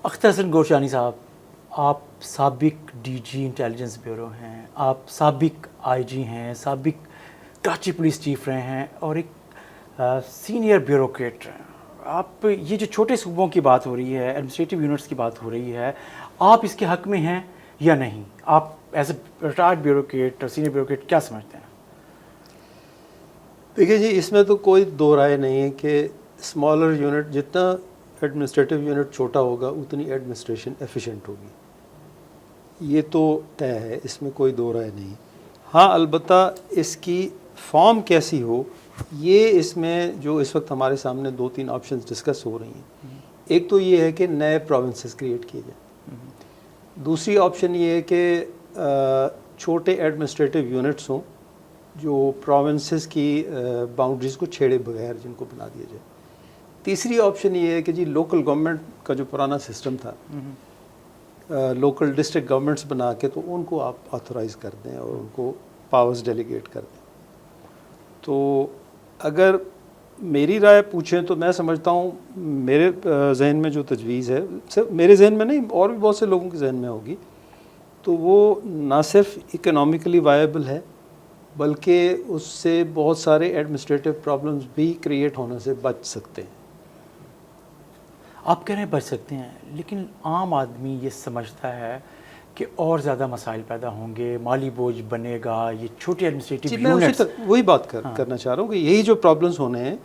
اختر حسن گورشانی صاحب، آپ سابق ڈی جی انٹیلیجنس بیورو ہیں، آپ سابق آئی جی ہیں، سابق کراچی پولیس چیف رہے ہیں اور ایک سینئر بیوروکریٹ ہیں. آپ یہ جو چھوٹے صوبوں کی بات ہو رہی ہے، ایڈمنسٹریٹو یونٹس کی بات ہو رہی ہے، آپ اس کے حق میں ہیں یا نہیں؟ آپ ایز اے ریٹائرڈ بیوروکریٹ اور سینئر بیوروکریٹ کیا سمجھتے ہیں؟ دیکھیے جی، اس میں تو کوئی دو رائے نہیں ہے کہ اسمالر یونٹ، جتنا ایڈمنسٹریٹو یونٹ چھوٹا ہوگا اتنی ایڈمنسٹریشن ایفیشینٹ ہوگی. یہ تو طے ہے، اس میں کوئی دو رائے نہیں. ہاں البتہ اس کی فارم کیسی ہو، یہ اس میں جو اس وقت ہمارے سامنے دو تین آپشنز ڈسکس ہو رہی ہیں. ایک تو یہ ہے کہ نئے پروونسز کریٹ کیے جائیں. دوسری آپشن یہ ہے کہ چھوٹے ایڈمنسٹریٹو یونٹس ہوں جو پروونسز کی باؤنڈریز کو چھیڑے بغیر جن کو بنا دیا جائے. تیسری آپشن یہ ہے کہ جی لوکل گورنمنٹ کا جو پرانا سسٹم تھا، لوکل ڈسٹرکٹ گورنمنٹس بنا کے تو ان کو آپ آتھورائز کر دیں اور ان کو پاورز ڈیلیگیٹ کر دیں. تو اگر میری رائے پوچھیں تو میں سمجھتا ہوں میرے ذہن میں جو تجویز ہے، صرف میرے ذہن میں نہیں اور بھی بہت سے لوگوں کے ذہن میں ہوگی، تو وہ نہ صرف اکنامکلی وائبل ہے بلکہ اس سے بہت سارے ایڈمنسٹریٹو پرابلمز بھی کریٹ ہونے سے بچ سکتے ہیں. آپ کہہ رہے ہیں بچ سکتے ہیں، لیکن عام آدمی یہ سمجھتا ہے کہ اور زیادہ مسائل پیدا ہوں گے، مالی بوجھ بنے گا. یہ چھوٹے ایڈمنسٹریٹو جی، میں اسی وہی بات کرنا چاہ رہا ہوں کہ یہی جو پرابلمز ہونے ہیں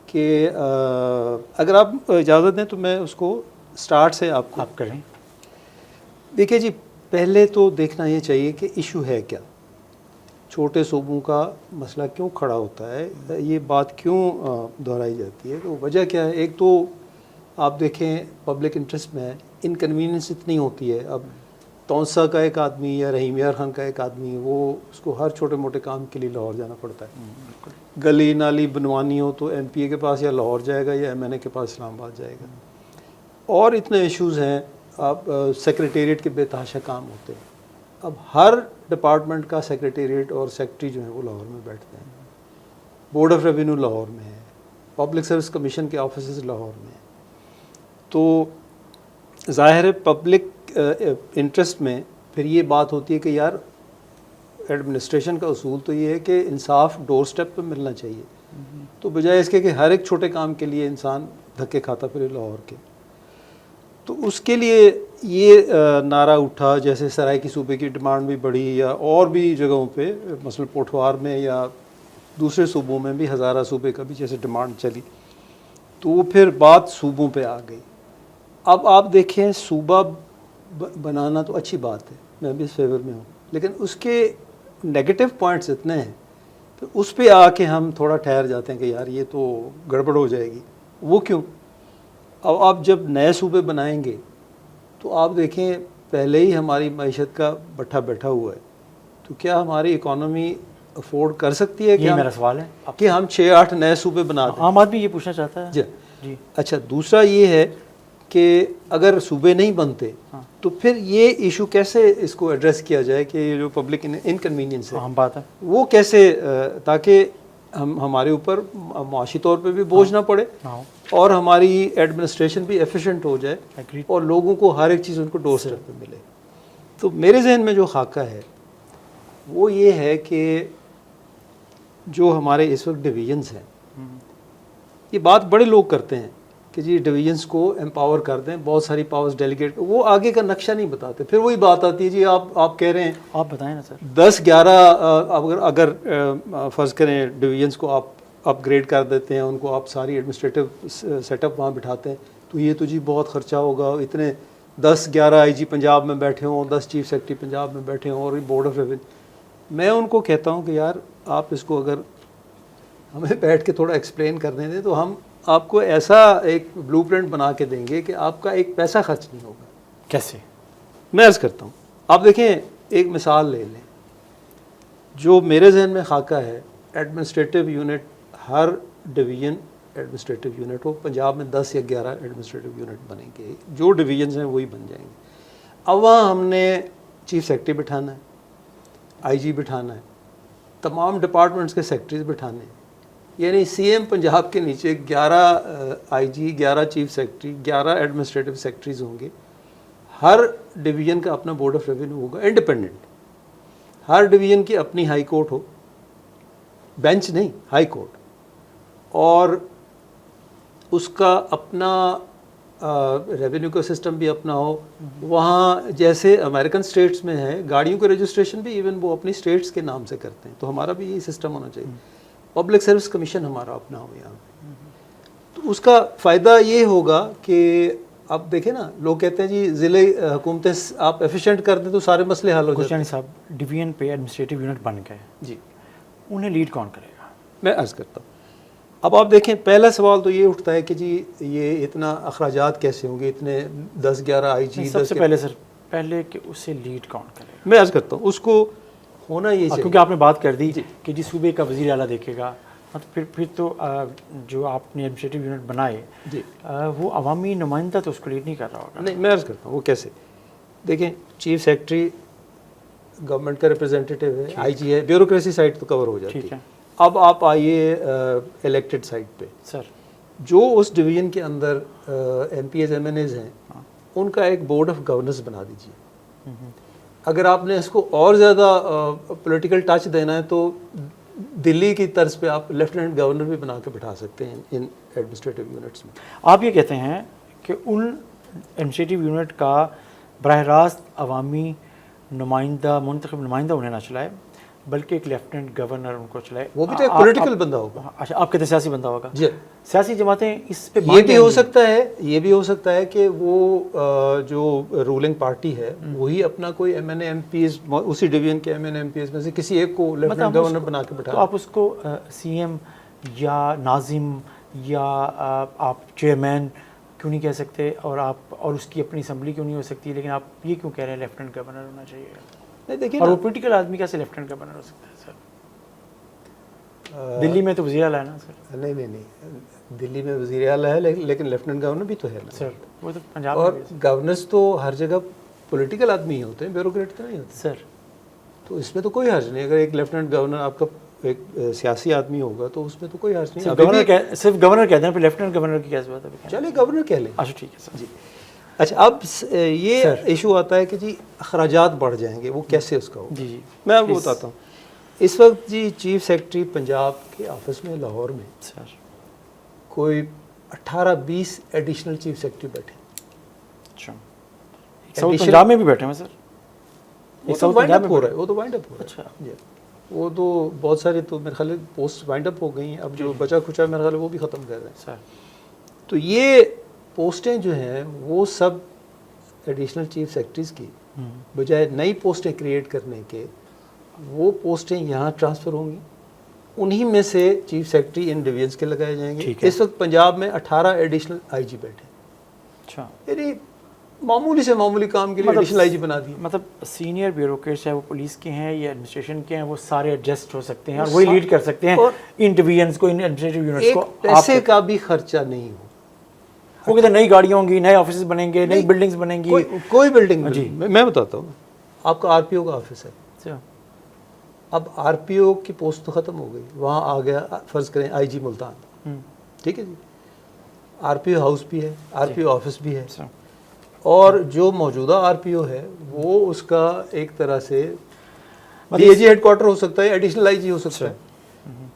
کہ اگر آپ اجازت دیں تو میں اس کو سٹارٹ سے آپ کریں. دیکھیں جی، پہلے تو دیکھنا یہ چاہیے کہ ایشو ہے کیا، چھوٹے صوبوں کا مسئلہ کیوں کھڑا ہوتا ہے، یہ بات کیوں دہرائی جاتی ہے. تو وجہ کیا ہے؟ ایک تو آپ دیکھیں پبلک انٹرسٹ میں انکنوینئنس اتنی ہوتی ہے. اب تونسا کا ایک آدمی یا رحیم یار خان کا ایک آدمی، وہ اس کو ہر چھوٹے موٹے کام کے لیے لاہور جانا پڑتا ہے. گلی نالی بنوانی ہو تو ایم پی اے کے پاس یا لاہور جائے گا یا ایم این اے کے پاس اسلام آباد جائے گا. اور اتنے ایشوز ہیں. آپ سیکریٹریٹ کے بے تحاشا کام ہوتے ہیں. اب ہر ڈپارٹمنٹ کا سیکریٹریٹ اور سیکرٹری جو ہیں وہ لاہور میں بیٹھتے ہیں. بورڈ آف ریونیو لاہور میں ہے، پبلک سروس کمیشن کے آفیسز لاہور میں ہیں. تو ظاہر ہے پبلک انٹرسٹ میں پھر یہ بات ہوتی ہے کہ یار ایڈمنسٹریشن کا اصول تو یہ ہے کہ انصاف ڈور سٹیپ پہ ملنا چاہیے، تو بجائے اس کے کہ ہر ایک چھوٹے کام کے لیے انسان دھکے کھاتا پھرے لاہور کے. تو اس کے لیے یہ نعرہ اٹھا، جیسے سرائے کی صوبے کی ڈیمانڈ بھی بڑھی، یا اور بھی جگہوں پہ مثلا پوٹھوار میں یا دوسرے صوبوں میں بھی ہزارہ صوبے کا بھی جیسے ڈیمانڈ چلی، تو وہ پھر بات صوبوں پہ آ گئی. اب آپ دیکھیں صوبہ بنانا تو اچھی بات ہے، میں بھی اس فیور میں ہوں، لیکن اس کے نیگیٹو پوائنٹس اتنے ہیں پھر اس پہ آ کے ہم تھوڑا ٹھہر جاتے ہیں کہ یار یہ تو گڑبڑ ہو جائے گی. وہ کیوں؟ اب آپ جب نئے صوبے بنائیں گے تو آپ دیکھیں پہلے ہی ہماری معیشت کا بٹھا بیٹھا ہوا ہے، تو کیا ہماری اکانومی افورڈ کر سکتی ہے یہ میرا سوال ہے کہ ہم 6-8 نئے صوبے بنا دیں؟ عام آدمی یہ پوچھنا چاہتا ہے. جی. اچھا، دوسرا یہ ہے کہ اگر صوبے نہیں بنتے تو پھر یہ ایشو کیسے اس کو ایڈریس کیا جائے کہ یہ جو پبلک انکنوینئنس ہے بات ہے وہ کیسے، تاکہ ہمارے اوپر معاشی طور پہ بھی بوجھ نہ پڑے اور ہماری ایڈمنسٹریشن بھی ایفیشینٹ ہو جائے اور لوگوں کو ہر ایک چیز ان کو ڈور اسٹیپ پہ ملے. تو میرے ذہن میں جو خاکہ ہے وہ یہ ہے کہ جو ہمارے اس وقت ڈویژنس ہیں، یہ بات بڑے لوگ کرتے ہیں کہ جی ڈویژنس کو امپاور کر دیں، بہت ساری پاورز ڈیلیگیٹ، وہ آگے کا نقشہ نہیں بتاتے. پھر وہی بات آتی ہے جی آپ کہہ رہے ہیں، آپ بتائیں نا سر. 10-11 اگر فرض کریں ڈویژنس کو آپ اپ گریڈ کر دیتے ہیں، ان کو آپ ساری ایڈمنسٹریٹو سیٹ اپ وہاں بٹھاتے ہیں، تو یہ تو جی بہت خرچہ ہوگا. اتنے 10-11 آئی جی پنجاب میں بیٹھے ہوں، 10 چیف سیکرٹری پنجاب میں بیٹھے ہوں اور بورڈ آف ریونیو. میں ان کو کہتا ہوں کہ یار آپ اس کو اگر ہمیں بیٹھ کے تھوڑا ایکسپلین کرنے دیں تو ہم آپ کو ایسا ایک بلو پرنٹ بنا کے دیں گے کہ آپ کا ایک پیسہ خرچ نہیں ہوگا. کیسے؟ میں عرض کرتا ہوں، آپ دیکھیں ایک مثال لے لیں. جو میرے ذہن میں خاکہ ہے، ایڈمنسٹریٹو یونٹ، ہر ڈویژن ایڈمنسٹریٹو یونٹ ہو. پنجاب میں 10 یا 11 ایڈمنسٹریٹو یونٹ بنیں گے، جو ڈویژنز ہیں وہی بن جائیں گے. اب وہاں ہم نے چیف سیکرٹری بٹھانا ہے، آئی جی بٹھانا ہے، تمام ڈپارٹمنٹس کے سیکرٹریز بٹھانے ہیں، یعنی سی ایم پنجاب کے نیچے 11 آئی جی، 11 چیف سیکرٹری، 11 ایڈمنسٹریٹو سیکرٹریز ہوں گے. ہر ڈویژن کا اپنا بورڈ آف ریونیو ہوگا انڈیپینڈنٹ. ہر ڈویژن کی اپنی ہائی کورٹ ہو، بینچ نہیں، ہائی کورٹ. اور اس کا اپنا ریونیو کا سسٹم بھی اپنا ہو. وہاں جیسے امریکن اسٹیٹس میں ہے گاڑیوں کا رجسٹریشن بھی ایون وہ اپنی اسٹیٹس کے نام سے کرتے ہیں، تو ہمارا بھی یہی سسٹم ہونا چاہیے. پبلک سروس کمیشن ہمارا اپنا ہو یہاں پہ. تو اس کا فائدہ یہ ہوگا کہ اب دیکھیں نا، لوگ کہتے ہیں جی ضلع حکومتیں آپ ایفیشینٹ کر دیں تو سارے مسئلے حل ہو جاتے ہیں. صاحب ڈویژن پہ ایڈمنسٹریٹو یونٹ بن گئے جی، انہیں لیڈ کون کرے گا؟ میں عرض کرتا ہوں. اب آپ دیکھیں پہلا سوال تو یہ اٹھتا ہے کہ جی یہ اتنا اخراجات کیسے ہوں گے، اتنے 10-11 آئی جی. سب سے پہلے سر، پہلے کہ اسے لیڈ کون کرے گا؟ میں عرض کرتا ہوں اس کو ہونا یہ چاہیے، کیونکہ آپ نے بات کر دی کہ جی صوبے کا وزیر اعلیٰ دیکھے گا، مطلب پھر تو جو آپ نے ایڈمنسٹریٹو یونٹ بنائے جی وہ عوامی نمائندہ تو اس کو لیڈ نہیں کر رہا ہوگا. نہیں، میں عرض کرتا ہوں وہ کیسے. دیکھیں چیف سیکرٹری گورنمنٹ کا ریپرزینٹیٹیو ہے، آئی جی ہے، بیوروکریسی سائٹ تو کور ہو جاتی ٹھیک ہے. ہے اب آپ آئیے الیکٹڈ سائٹ پہ. سر. جو اس ڈویژن کے اندر MPs MNAs ہیں ان کا ایک بورڈ آف گورننس بنا دیجیے. اگر آپ نے اس کو اور زیادہ پولیٹیکل ٹچ دینا ہے تو دلی کی طرز پہ آپ لیفٹیننٹ گورنر بھی بنا کے بٹھا سکتے ہیں ان ایڈمنسٹریٹو یونٹس میں. آپ یہ کہتے ہیں کہ ان ایڈمنسٹریٹو یونٹ کا براہ راست عوامی نمائندہ، منتخب نمائندہ انہیں نہ چلائے، بلکہ ایک لیفٹیننٹ گورنر ان کو چلائے. وہ بھی تو ایک پولیٹیکل بندہ ہوگا. اچھا، آپ کہتے ہیں سیاسی بندہ ہوگا. جی، سیاسی جماعتیں اس پہ یہ بھی ہو سکتا ہے، یہ بھی ہو سکتا ہے کہ وہ جو رولنگ پارٹی ہے وہی اپنا کوئی ایم این ایم پیز، اسی ڈویژن کے ایم این ایم پیز میں سے کسی ایک کو لیفٹیننٹ گورنر بنا کے بٹھا. تو آپ اس کو سی ایم یا ناظم یا آپ چیئرمین کیوں نہیں کہہ سکتے، اور آپ اور اس کی اپنی اسمبلی کیوں نہیں ہو سکتی، لیکن آپ یہ کیوں کہہ رہے ہیں لیفٹیننٹ گورنر ہونا چاہیے؟ نہیں دیکھیے، اور وہ پولیٹیکل آدمی کیسے لیفٹیننٹ گورنر ہو سکتا ہے سر؟ دلی میں تو وزیر اعلیٰ ہے نا سر. نہیں، دلی میں وزیر اعلیٰ ہے لیکن لیفٹیننٹ گورنر بھی تو ہے نا سر. وہ تو پنجاب اور میں بھی ہے گورنرز تو ہر جگہ پولیٹیکل آدمی ہی ہوتے ہیں، بیوروکریٹ تو نہیں ہوتے سر. تو اس میں تو کوئی حرج نہیں. اگر ایک لیفٹیننٹ گورنر آپ کا ایک سیاسی آدمی ہوگا تو اس میں تو کوئی حرج نہیں. صرف گورنر کہتے ہیں، پھر لیفٹیننٹ گورنر کی کیا ضرورت ہے؟ چلے گورنر کہہ لیں. اچھا ٹھیک ہے سر. جی اچھا، اب یہ ایشو آتا ہے کہ جی اخراجات بڑھ جائیں گے، وہ کیسے اس کا ہوگا؟ جی جی میں آپ کو بتاتا ہوں. اس وقت جی چیف سیکرٹری پنجاب کے آفس میں لاہور میں سر کوئی 18-20 ایڈیشنل چیف سیکرٹری بیٹھے. اچھا، ساؤتھ پنجاب میں بھی بیٹھے ہیں سر؟ وہ تو وائنڈ اپ ہو رہا ہے، وہ تو وائنڈ اپ ہو رہا ہے. اچھا جی، وہ تو بہت سارے تو میرے خیال پوسٹ وائنڈ اپ ہو گئی ہیں. اب جو بچا کھچا میرے خیال وہ بھی ختم کر رہے ہیں سر. تو یہ پوسٹیں جو ہیں وہ سب ایڈیشنل چیف سیکرٹریز کی بجائے نئی پوسٹیں کریٹ کرنے کے، وہ پوسٹیں یہاں ٹرانسفر ہوں گی. انہی میں سے چیف سیکرٹری ان ڈویژنس کے لگائے جائیں گے. اس وقت پنجاب میں 18 ایڈیشنل آئی جی بیٹھے. اچھا، یعنی معمولی سے معمولی کام کے لیے ایڈیشنل آئی جی بنا دیے. مطلب سینئر بیوروکریٹس چاہے وہ پولیس کے ہیں یا ایڈمنسٹریشن کے ہیں، وہ سارے ایڈجسٹ ہو سکتے ہیں اور وہی لیڈ کر سکتے ہیں ان ڈویژنس کو، ان ایڈمنسٹریٹو یونٹس کو. پیسے کا بھی خرچہ نہیں ہو. وہ کہتے ہیں نئی گاڑیاں ہوں گی، نئے آفیسز بنیں گے، نئی بلڈنگز بنیں گی. کوئی بلڈنگ جی میں بتاتا ہوں. آپ کا آر پی او کا آفس ہے، اب آر پی او کی پوسٹ تو ختم ہو گئی، وہاں آ گیا فرض کریں آئی جی ملتان. ٹھیک ہے جی، آر پی او ہاؤس بھی ہے، آر پی او آفس بھی ہے، اور جو موجودہ آر پی او ہے وہ اس کا ایک طرح سے D A G headquarter ہو سکتا ہے، ایڈیشنل آئی جی ہو سکتا ہے.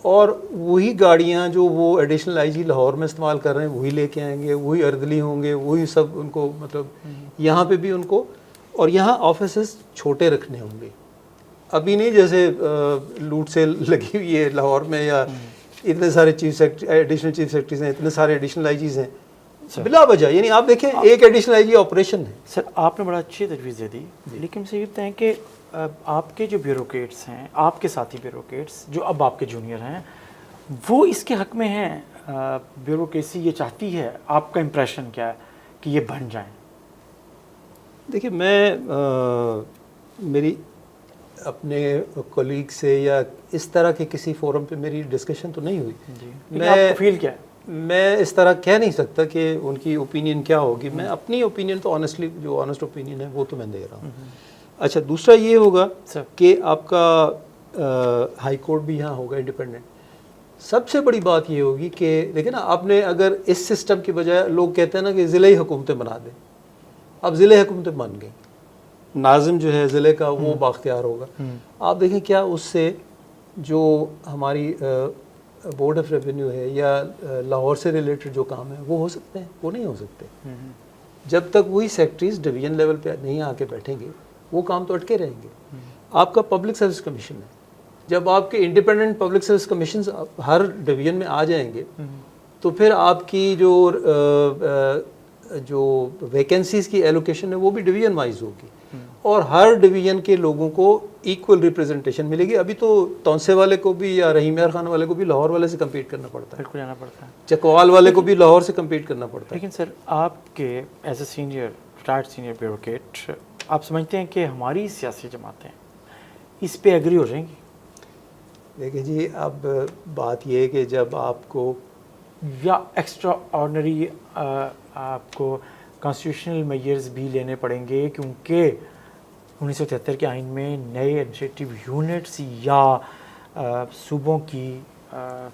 اور وہی گاڑیاں جو وہ ایڈیشنل آئی جی لاہور میں استعمال کر رہے ہیں وہی لے کے آئیں گے، وہی اردلی ہوں گے، وہی سب ان کو مطلب یہاں پہ بھی ان کو. اور یہاں آفیسز چھوٹے رکھنے ہوں گے. ابھی نہیں جیسے لوٹ سے لگی ہوئی ہے لاہور میں، یا اتنے سارے chief secretary additional chief secretaries ہیں، اتنے سارے ایڈیشنل آئی جیز ہیں بلا وجہ. یعنی آپ دیکھیں ایک ایڈیشنل آئی جی آپریشن ہے. سر آپ نے بڑا اچھی تجویز دے دی، لیکن مجھے یہ بتائیں کہ آپ کے جو بیوروکریٹس ہیں، آپ کے ساتھی بیوروکریٹس جو اب آپ کے جونیئر ہیں، وہ اس کے حق میں ہیں؟ بیوروکریسی یہ چاہتی ہے، آپ کا امپریشن کیا ہے کہ یہ بن جائیں؟ دیکھیے میں میری اپنے کولیگ سے یا اس طرح کے کسی فورم پہ میری ڈسکشن تو نہیں ہوئی. میں آپ کو فیل کیا ہے؟ میں اس طرح کہہ نہیں سکتا کہ ان کی اوپینین کیا ہوگی. میں اپنی اوپینین تو آنیسٹلی جو آنیسٹ اوپینین ہے وہ تو میں دے رہا ہوں. اچھا، دوسرا یہ ہوگا کہ آپ کا ہائی کورٹ بھی یہاں ہوگا انڈیپینڈنٹ. سب سے بڑی بات یہ ہوگی کہ دیکھیں نا، آپ نے اگر اس سسٹم کی بجائے، لوگ کہتے ہیں نا کہ ضلعی حکومتیں بنا دیں، اب ضلعی حکومتیں بن گئی، ناظم جو ہے ضلع کا وہ باختیار ہوگا. آپ دیکھیں کیا اس سے جو ہماری بورڈ آف ریونیو ہے یا لاہور سے ریلیٹڈ جو کام ہے وہ ہو سکتے ہیں؟ وہ نہیں ہو سکتے. جب تک وہی سیکٹریز ڈویژن لیول پہ نہیں آ کے بیٹھیں گے وہ کام تو اٹکے رہیں گے. آپ کا پبلک سروس کمیشن ہے، جب آپ کے انڈیپینڈنٹ پبلک سروس کمیشنز ہر ڈویژن میں آ جائیں گے تو پھر آپ کی جو ویکنسیز کی ایلوکیشن ہے وہ بھی ڈویژن وائز ہوگی اور ہر ڈویژن کے لوگوں کو ایکول ریپرزنٹیشن ملے گی. ابھی تو تونسے والے کو بھی یا رحیم یار خان والے کو بھی لاہور والے سے کمپیٹ کرنا پڑتا ہے، بالکل جانا پڑتا ہے، چکوال والے کو بھی لاہور سے کمپیٹ کرنا پڑتا ہے. لیکن سر آپ کے as a senior retired senior bureaucrat آپ سمجھتے ہیں کہ ہماری سیاسی جماعتیں اس پہ ایگری ہو جائیں گی؟ دیکھیں جی، اب بات یہ ہے کہ جب آپ کو یا ایکسٹرا آرڈنری آپ کو کانسٹیٹیوشنل میئرز بھی لینے پڑیں گے کیونکہ 1973 کے آئین میں نئے ایڈمنسٹریٹو یونٹس یا صوبوں کی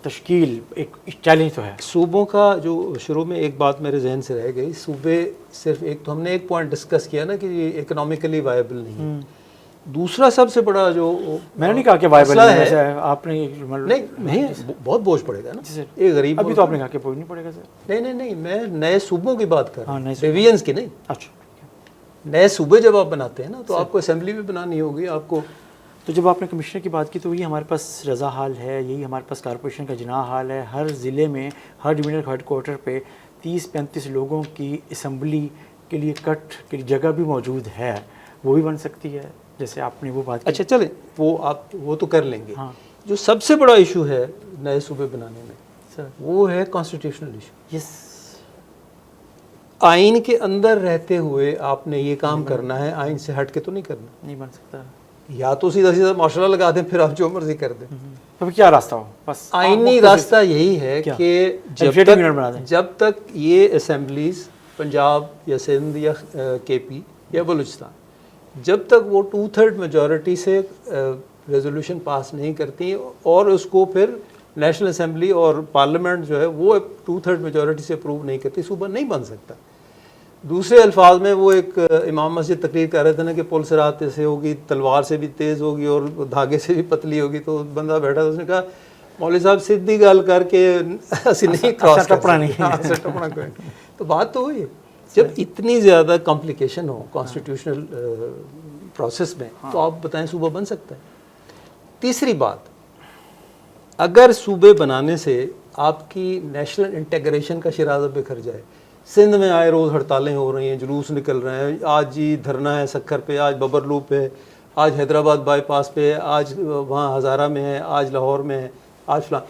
تشکیل ایک چیلنج تو ہے. صوبوں کا جو شروع میں ایک بات میرے ذہن سے رہ گئی، صوبے صرف ایک تو ہم نے ایک پوائنٹ ڈسکس کیا نا کہ یہ اکنامیکلی وائبل نہیں. دوسرا سب سے بڑا جو میں نے نہیں کہا کہ وائبل ہے، آپ نے نہیں بہت بوجھ پڑے گا نا ایک غریب. ابھی تو آپ نے کہا کہ بوجھ نہیں پڑے گا سر. نہیں میں نئے صوبوں کی بات کر رہا ہوں، نئے ڈویژنز کی نہیں. اچھا، نئے صوبے جب آپ بناتے ہیں نا تو آپ کو اسمبلی بھی بنانی ہوگی آپ کو. تو جب آپ نے کمشنر کی بات کی تو یہ ہمارے پاس رضا حال ہے، یہی ہمارے پاس کارپوریشن کا جناح حال ہے. ہر ضلع میں ہر ڈویژنل ہیڈ کوارٹر پہ 30-35 لوگوں کی اسمبلی کے لیے کٹ کی جگہ بھی موجود ہے، وہ بھی بن سکتی ہے جیسے آپ نے وہ بات کی. اچھا چلیں وہ تو کر لیں گے. ہاں، جو سب سے بڑا ایشو ہے نئے صوبے بنانے میں سر وہ ہے کانسٹیٹیوشنل ایشو. یس، آئین کے اندر رہتے ہوئے آپ نے یہ کام کرنا ہے، آئین سے ہٹ کے تو نہیں کرنا. نہیں بن سکتا. یا تو سیدھا سیدھا ماشاء اللہ لگا دیں پھر آپ جو مرضی کر دیں. تو کیا راستہ ہو؟ بس آئینی راستہ یہی ہے کہ جب تک یہ اسمبلیز پنجاب یا سندھ یا کے پی یا بلوچستان جب تک وہ 2/3 میجورٹی سے ریزولوشن پاس نہیں کرتی اور اس کو پھر نیشنل اسمبلی اور پارلیمنٹ جو ہے وہ 2/3 میجورٹی سے اپروو نہیں کرتی، صوبہ نہیں بن سکتا. دوسرے الفاظ میں وہ ایک امام مسجد تقریر کر رہے تھے نا کہ پل صراط سے ہوگی، تلوار سے بھی تیز ہوگی اور دھاگے سے بھی پتلی ہوگی. تو بندہ بیٹھا تھا، اس نے کہا مولوی صاحب سیدھی گل کر کے اسی نہیں کراس ٹپڑا نہیں. تو بات تو ہوئی ہے. جب اتنی زیادہ کمپلیکیشن ہو کانسٹیٹیوشنل پروسیس میں تو آپ بتائیں صوبہ بن سکتا ہے؟ تیسری بات، اگر صوبے بنانے سے آپ کی نیشنل انٹیگریشن کا شرازہ بکھر جائے، سندھ میں آئے روز ہڑتالیں ہو رہی ہیں، جلوس نکل رہے ہیں، آج جی دھرنا ہے سکھر پہ، آج ببرلو پہ، آج حیدرآباد بائی پاس پہ، آج وہاں ہزارہ میں ہے، آج لاہور میں ہے، آج فلاں.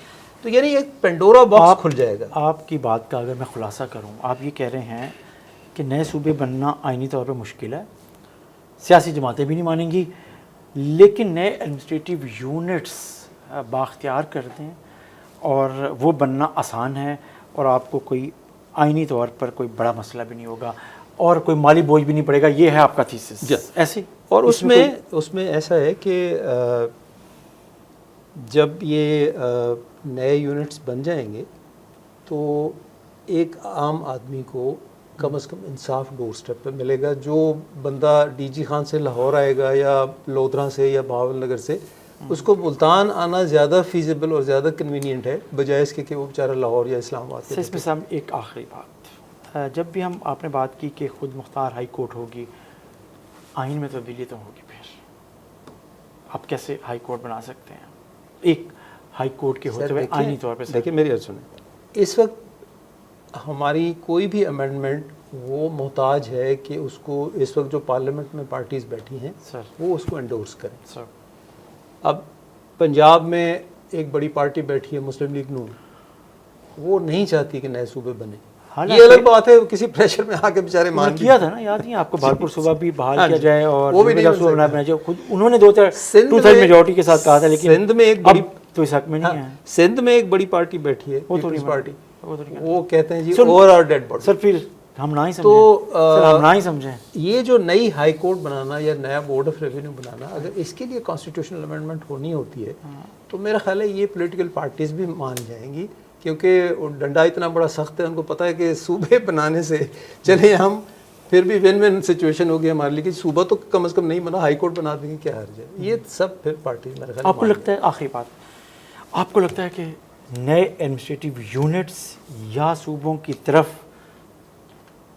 تو یعنی ایک پینڈورا باکس کھل جائے گا. آپ کی بات کا اگر میں خلاصہ کروں، آپ یہ کہہ رہے ہیں کہ نئے صوبے بننا آئینی طور پہ مشکل ہے، سیاسی جماعتیں بھی نہیں مانیں گی، لیکن نئے ایڈمنسٹریٹو یونٹس باختیار کر دیں اور وہ بننا آسان ہے اور آپ کو کوئی آئینی طور پر کوئی بڑا مسئلہ بھی نہیں ہوگا اور کوئی مالی بوجھ بھی نہیں پڑے گا. یہ ہے آپ کا تھیسس ایسے. اور اس میں ایسا ہے کہ جب یہ نئے یونٹس بن جائیں گے تو ایک عام آدمی کو کم از کم انصاف ڈور سٹیپ پہ ملے گا. جو بندہ ڈی جی خان سے لاہور آئے گا یا لودھرا سے یا بہاول نگر سے، اس کو ملتان آنا زیادہ فیزیبل اور زیادہ کنوینئنٹ ہے بجائے اس کے کہ وہ بیچارہ لاہور یا اسلام آباد. اس میں سب ایک آخری بات، جب بھی آپ نے بات کی کہ خود مختار ہائی کورٹ ہوگی، آئین میں تبدیلی تو ہوگی، پھر آپ کیسے ہائی کورٹ بنا سکتے ہیں ایک ہائی کورٹ کے ہوتے ہوئے آئینی طور پہ؟ دیکھیں میری عرض سنیں، اس وقت ہماری کوئی بھی امینڈمنٹ وہ محتاج ہے کہ اس کو اس وقت جو پارلیمنٹ میں پارٹیز بیٹھی ہیں سر وہ اس کو انڈورس کریں. سر اب پنجاب میں ایک بڑی پارٹی بیٹھی ہے مسلم لیگ نون، وہ نہیں چاہتی کہ نئے صوبے بنے. یہ الگ بات ہے، کسی پریشر میں آ کے بیچارے مان کیا تھا نا، یاد نہیں آپ کو بھالپور صوبہ بھی بحال کیا جائے اور وہ بھی نہیں صوبہ بنایا جائے. خود انہوں نے 2/3 میجورٹی کے ساتھ کہا تھا، لیکن سندھ میں ایک بڑی تو اس حق میں نہیں ہے. سندھ میں ایک بڑی پارٹی بیٹھی ہے وہ تو پیپلز پارٹی، وہ وہ کہتے ہیں G over are dead body. سر پھر ہم نہ ہی سمجھیں تو سر، ہم نہ ہی سمجھیں. یہ جو نئی ہائی کورٹ بنانا یا نیا بورڈ آف ریونیو بنانا، اگر اس کے لیے کانسٹیٹیوشنل امینڈمنٹ ہونی ہوتی ہے تو میرا خیال ہے یہ پولیٹیکل پارٹیز بھی مان جائیں گی، کیونکہ ڈنڈا اتنا بڑا سخت ہے، ان کو پتہ ہے کہ صوبے بنانے سے چلے ہم پھر بھی ون ون سچویشن ہوگی ہمارے لیے کہ صوبہ تو کم از کم نہیں بنا، ہائی کورٹ بنا دیں گے، کیا حرج ہے. یہ سب پھر پارٹیز میرے خیال آپ کو لگتا ہے، آخری بات، آپ کو لگتا ہے کہ نئے ایڈمنسٹریٹو یونٹس یا صوبوں کی طرف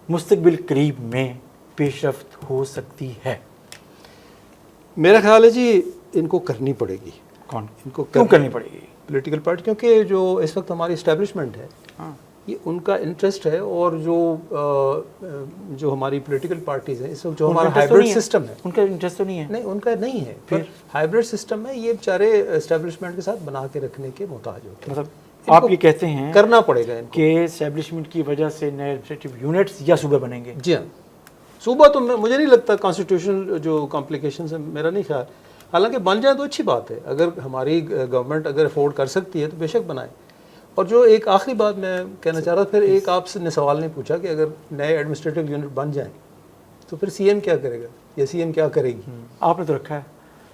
مستقبل قریب میں پیش رفت ہو سکتی ہے؟ میرا خیال ہے جی ان کو کرنی پڑے گی. کون ان کو کیوں کرنی پڑے گی؟ پولیٹیکل پارٹی، کیونکہ جو اس وقت ہماری اسٹیبلشمنٹ ہے ہاں، یہ ان کا انٹرسٹ ہے، اور جو ہماری پولیٹیکل پارٹیز ہیں اس وقت جو ہمارا ہائیبرڈ سسٹم ہے، ان کا انٹرسٹ تو نہیں ہے. نہیں ان کا نہیں ہے، پھر ہائیبرڈ سسٹم ہے، یہ بیچارے اسٹیبلشمنٹ کے ساتھ بنا کے رکھنے کے محتاج ہوتے ہیں. مطلب آپ یہ کہتے ہیں کرنا پڑے گا ان کو کہ اسٹیبلشمنٹ کی وجہ سے نئے ایڈمنسٹریٹو یونٹس یا صوبے بنیں گے؟ جی ہاں. صوبہ تو مجھے نہیں لگتا کانسٹیٹیوشنل جو کمپلیکیشنز ہیں، میرا نہیں خیال. حالانکہ بن جائیں تو اچھی بات ہے، اگر ہماری گورنمنٹ اگر افورڈ کر سکتی ہے تو بے شک بنائے. اور جو ایک آخری بات میں کہنا چاہ رہا تھا، پھر ایک آپ سے نے سوال نہیں پوچھا کہ اگر نئے ایڈمنسٹریٹو یونٹ بن جائیں تو پھر سی ایم کیا کرے گا یا سی ایم کیا کرے گی؟ آپ نے تو رکھا ہے.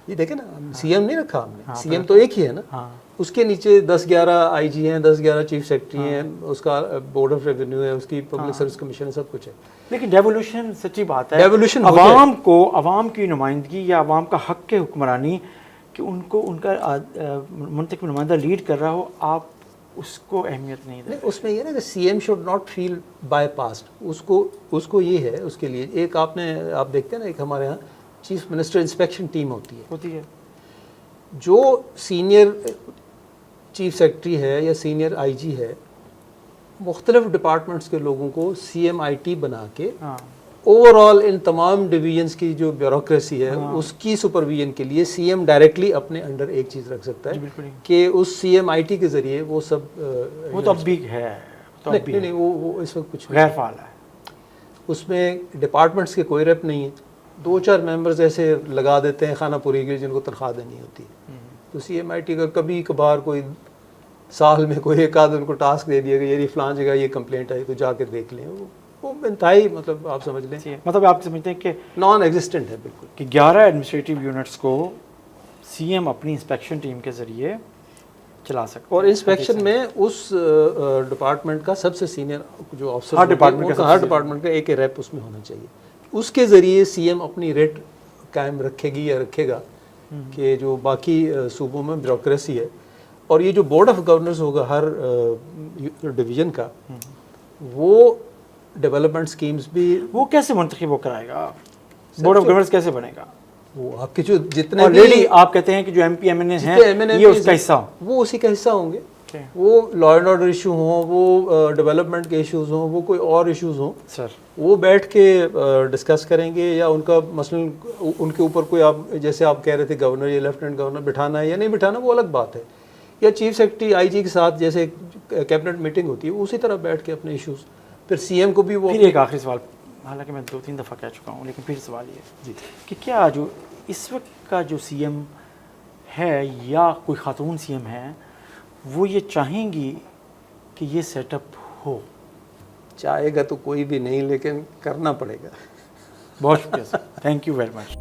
یہ دیکھیں نا، سی ایم نہیں رکھا ہم نے، سی ایم تو ایک ہی ہے نا. ہاں، اس کے نیچے 10-11 آئی جی ہیں، 10-11 چیف سیکرٹری ہیں، اس کا بورڈ آف ریونیو ہے، اس کی پبلک سروس کمیشن ہے، سب کچھ ہے. لیکن ڈیولیوشن سچی بات ہے، ڈیولیوشن عوام کو، عوام کی نمائندگی یا عوام کا حق کے حکمرانی کہ ان کو ان کا منتخب نمائندہ لیڈ کر رہا ہو، آپ اس کو اہمیت نہیں دیں. اس میں یہ نا کہ C M should not feel bypassed. اس کو یہ ہے، اس کے لیے ایک آپ دیکھتے ہیں نا، ایک ہمارے ہاں چیف منسٹر انسپیکشن ٹیم ہوتی ہے. جو سینئر چیف سیکرٹری ہے یا سینئر آئی جی ہے، مختلف ڈپارٹمنٹس کے لوگوں کو سی ایم آئی ٹی بنا کے اوور آل ان تمام ڈویژنس کی جو بیوروکریسی ہے اس کی سپرویژن کے لیے سی ایم ڈائریکٹلی اپنے انڈر ایک چیز رکھ سکتا ہے کہ اس سی ایم آئی ٹی کے ذریعے وہ سب وہ تو اب بھی ہے. نہیں وہ اس وقت کچھ غیر فعال ہے. اس میں ڈپارٹمنٹس کے کوئی ریپ نہیں ہے. 2-4 ممبرز ایسے لگا دیتے ہیں خانہ پوری کے، جن کو تنخواہ دینی ہوتی ہے. تو سی ایم آئی ٹی کا کبھی کبھار کوئی سال میں کوئی ایک آدھ ان کو ٹاسک دے دیا کہ یہ فلان جگہ یہ کمپلینٹ آئی تو جا کے دیکھ لیں. وہ انتہائی مطلب آپ سمجھ لیں، مطلب آپ سمجھتے ہیں کہ نان ایگزسٹنٹ ہے بالکل، کہ 11 ایڈمنسٹریٹو یونٹس کو سی ایم اپنی انسپیکشن ٹیم کے ذریعے چلا سکتے. اور انسپیکشن میں اس ڈپارٹمنٹ کا سب سے سینئر جو آفسر، ہر ڈپارٹمنٹ کا ایک ریپ اس میں ہونا چاہیے. اس کے ذریعے سی ایم اپنی ریٹ قائم رکھے گی یا رکھے گا کہ جو باقی صوبوں میں بیوروکریسی ہے. اور یہ جو بورڈ آف گورنرز ہوگا ہر ڈویژن کا، وہ ڈیولپمنٹ سکیمز بھی وہ کیسے منتخب وہ کرائے گا؟ بورڈ آف گورنرز کیسے بنے گا؟ وہ آپ کے جو جتنے آلریڈی آپ کہتے ہیں کہ جو ایم پی ایم این اے ہیں یہ اس کا حصہ ہوں، وہ اسی کا حصہ ہوں گے. وہ لا اینڈ آرڈر ایشو ہوں، وہ ڈیولپمنٹ کے ایشوز ہوں، وہ کوئی اور ایشوز ہوں سر، وہ بیٹھ کے ڈسکس کریں گے. یا ان کا مثلاً ان کے اوپر کوئی، آپ جیسے آپ کہہ رہے تھے گورنر یا لیفٹنٹ گورنر بٹھانا ہے یا نہیں بٹھانا وہ الگ بات ہے. یا چیف سیکرٹری آئی جی کے ساتھ جیسے کیبنٹ میٹنگ ہوتی ہے اسی طرح بیٹھ کے اپنے ایشوز. پھر سی ایم کو بھی وہ. پھر ایک آخری سوال، حالانکہ میں 2-3 دفعہ کہہ چکا ہوں لیکن پھر سوال یہ جی کہ کیا جو اس وقت کا جو سی ایم ہے یا کوئی خاتون سی ایم ہے وہ یہ چاہیں گی کہ یہ سیٹ اپ ہو؟ چاہے گا تو کوئی بھی نہیں، لیکن کرنا پڑے گا. بہت شکریہ سر، تھینک یو ویری مچ.